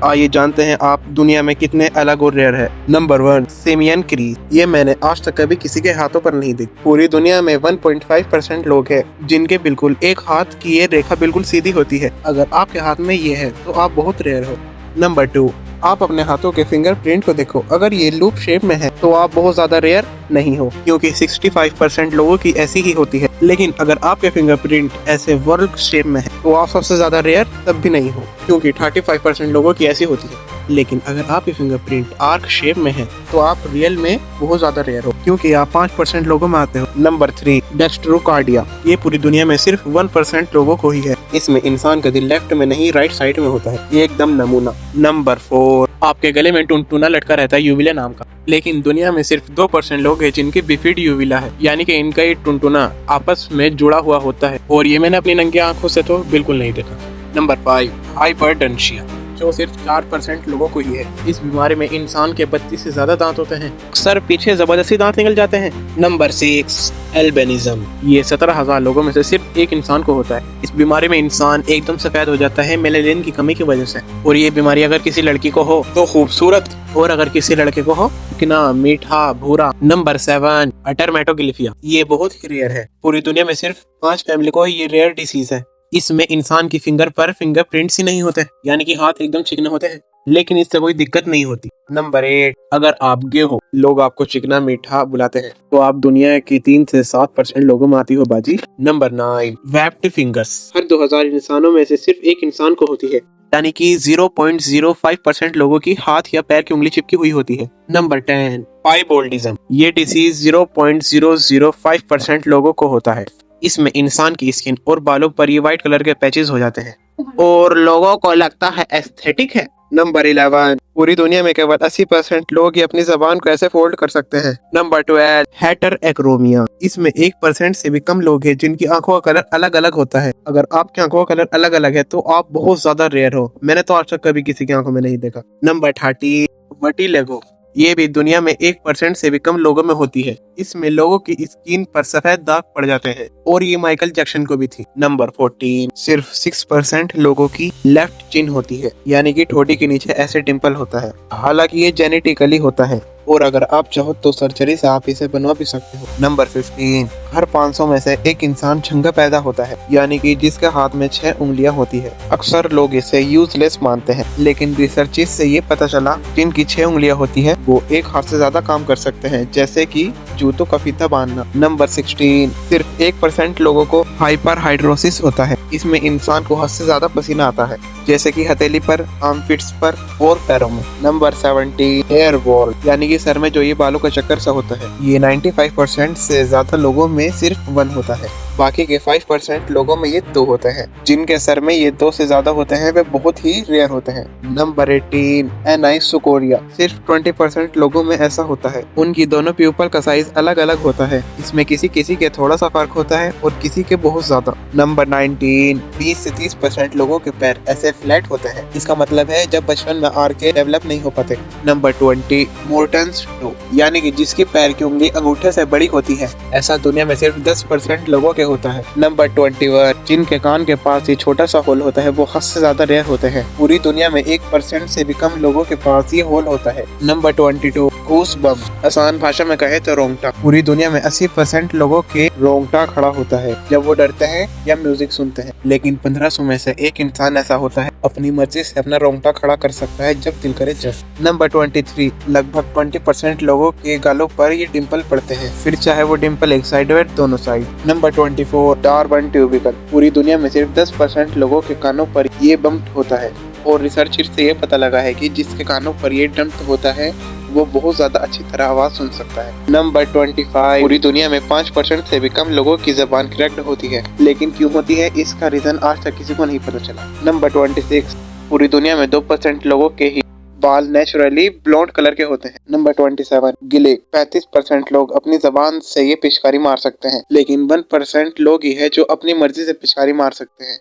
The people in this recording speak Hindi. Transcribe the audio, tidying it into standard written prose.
आइए जानते हैं आप दुनिया में कितने अलग और रेयर है। Number 1, simian crease. ये मैंने आज तक कभी किसी के हाथों पर नहीं देखी। पूरी दुनिया में 1.5% लोग हैं जिनके बिल्कुल एक हाथ की ये रेखा बिल्कुल सीधी होती है। अगर आपके हाथ में ये है तो आप बहुत रेयर हो। नंबर 2, आप अपने हाथों के फिंगरप्रिंट को देखो, अगर ये लूप शेप में है तो आप बहुत ज्यादा रेयर नहीं हो, क्योंकि 65% लोगों की ऐसी ही होती है। लेकिन अगर आपके फिंगरप्रिंट ऐसे वर्ग शेप में है तो आप सबसे ज्यादा रेयर तब भी नहीं हो, क्योंकि 35% लोगों की ऐसी होती है। लेकिन अगर आपके फिंगरप्रिंट आर्क शेप में है तो आप रियल में बहुत ज्यादा रेयर हो, क्योंकि आप 5% लोगों में आते हो। Number 3, dextrocardia. ये पूरी दुनिया में सिर्फ 1% लोगों को ही है। इसमें इंसान का दिल लेफ्ट में नहीं राइट साइड में होता है। ये एकदम नमूना। नंबर 4, आपके गले में टुनटुना लटका रहता है यूविला नाम का, लेकिन दुनिया में सिर्फ 2% लोग हैं जिनके बिफिड यूविला है, यानी कि इनका ये टुनटुना आपस में जुड़ा हुआ होता है, और ये मैंने अपनी नंगी आंखों से तो बिल्कुल नहीं देखा। नंबर 5, हाइपरडेंशिया, जो सिर्फ 4% लोगों को ही है। इस बीमारी में इंसान के 32 से ज्यादा दांत होते हैं, अक्सर पीछे जबरदस्ती दांत निकल जाते हैं। Number 6, albinism. ये 17,000 लोगों में से सिर्फ एक इंसान को होता है। इस बीमारी में इंसान एकदम सफेद हो जाता है मेलेनिन की कमी की वजह से, और ये बीमारी अगर किसी लड़की को हो तो खूबसूरत, और अगर किसी लड़के को हो चिकना, मीठा, भूरा। नंबर 7, डर्मेटोग्लिफिया। ये बहुत ही रेयर है। पूरी दुनिया में सिर्फ 5 फैमिली को ये रेयर डिसीज है। इसमें इंसान की फिंगर पर फिंगरप्रिंट्स ही नहीं होते, यानी कि हाथ एकदम चिकने होते हैं, लेकिन इससे कोई दिक्कत नहीं होती। नंबर 8, अगर आप गे हो, लोग आपको चिकना मीठा बुलाते हैं, तो आप दुनिया की 3 से 7% लोगों में आती हो बाजी। Number 9, webbed fingers. हर 2000 इंसानों में से सिर्फ एक इंसान को होती है, यानी कि 0.05% लोगों की हाथ या पैर की उंगली चिपकी हुई होती है। नंबर 10, पाइबोल्डिज्म। ये डिसीज 0.005% लोगों को होता है। इसमें इंसान की स्किन और बालों पर ये व्हाइट कलर के पैचेस हो जाते हैं, और लोगों को लगता है एस्थेटिक है। नंबर 11, पूरी दुनिया में केवल 80% लोग ही अपनी जबान को ऐसे फोल्ड कर सकते हैं। नंबर 12, हेटरएक्रोमिया। इसमें 1% से भी कम लोग हैं जिनकी आंखों का कलर अलग अलग होता है। अगर आपकी आंखों का कलर अलग अलग है तो आप बहुत ज्यादा रेयर हो। मैंने तो आज तक कभी किसी की आंखों में नहीं देखा। नंबर 30, वटिलेगो। ये भी दुनिया में 1% से भी कम लोगों में होती है। इसमें लोगों की स्किन पर सफेद दाग पड़ जाते हैं, और ये माइकल जैक्सन को भी थी। नंबर 14, सिर्फ 6% लोगों की लेफ्ट चिन होती है, यानी कि ठोड़ी के नीचे ऐसे डिंपल होता है। हालांकि ये जेनेटिकली होता है, और अगर आप चाहो तो सर्जरी से आप इसे बनवा भी सकते हो। नंबर 15, हर 500 में से एक इंसान झंगा पैदा होता है, यानी कि जिसके हाथ में 6 उंगलियां होती है। अक्सर लोग इसे यूजलेस मानते हैं, लेकिन रिसर्च से ये पता चला जिनकी 6 उंगलियां होती है वो एक हाथ से ज्यादा काम कर सकते हैं, जैसे कि जूतों का फीता बांधना। नंबर 16, सिर्फ 1% लोगों को हाइपरहाइड्रोसिस होता है। इसमें इंसान को हद से ज्यादा पसीना आता है, जैसे कि हथेली पर, आर्मपिट्स पर और पैरों में। नंबर 17, हेयर वॉल, यानी कि सर में जो ये बालों का चक्कर सा होता है। ये 95% से ज्यादा लोगों में सिर्फ 1 होता है। बाकी के 5% लोगों में ये 2 होते हैं। जिनके सर में ये 2 से ज्यादा होते हैं वे बहुत ही रेयर होते हैं। नंबर 18, एनाइसोकोरिया। सिर्फ 20% लोगों में ऐसा होता है। उनकी दोनों प्यूपल का साइज अलग अलग होता है। इसमें किसी किसी के थोड़ा सा फर्क होता है और किसी के बहुत ज्यादा। नंबर 19, 20 से 30% लोगों के पैर ऐसे फ्लैट होते हैं। इसका मतलब है जब बचपन में आर्के डेवलप नहीं हो पाते। नंबर 20, मोर्टन्स टो, यानी कि जिसके पैर की उंगली अंगूठे से बड़ी होती है। ऐसा दुनिया में सिर्फ 10% लोगों के होता है। नंबर 21, जिनके कान के पास ये छोटा सा होल होता है वो हद से ज्यादा रेयर होते हैं। पूरी दुनिया में 1% से भी कम लोगों के पास ये होल होता है। Number 22, goosebumps. आसान भाषा में कहे तो रोंगटा। पूरी दुनिया में 80% लोगों के रोंगटा खड़ा होता है जब वो डरते हैं या म्यूजिक सुनते हैं, लेकिन 1500 में से एक इंसान ऐसा होता है अपनी मर्जी से अपना रोंगटा खड़ा कर सकता है जब दिल करे जब। नंबर 23, लगभग 20% लोगों के गालों पर ये डिंपल पड़ते हैं, फिर चाहे वो डिंपल एक साइड हो दोनों साइड। नंबर 24, डार्बन ट्यूबिकल। पूरी दुनिया में सिर्फ 10% लोगों के कानों पर ये बम्प होता है, और रिसर्च से ये पता लगा है कि जिसके कानों पर ये डंप होता है वो बहुत ज्यादा अच्छी तरह आवाज सुन सकता है। नंबर 25, पूरी दुनिया में 5% से भी कम लोगों की जबान क्रैक्ड होती है, लेकिन क्यों होती है इसका रीजन आज तक किसी को नहीं पता चला। नंबर 26, पूरी दुनिया में 2% लोगों के ही बाल नेचुरली ब्लॉन्ड कलर के होते हैं। नंबर 27, गिले। 35% लोग अपनी जबान से ये पिचकारी मार सकते हैं, लेकिन 1% लोग ही है जो अपनी मर्जी से पिचकारी मार सकते हैं।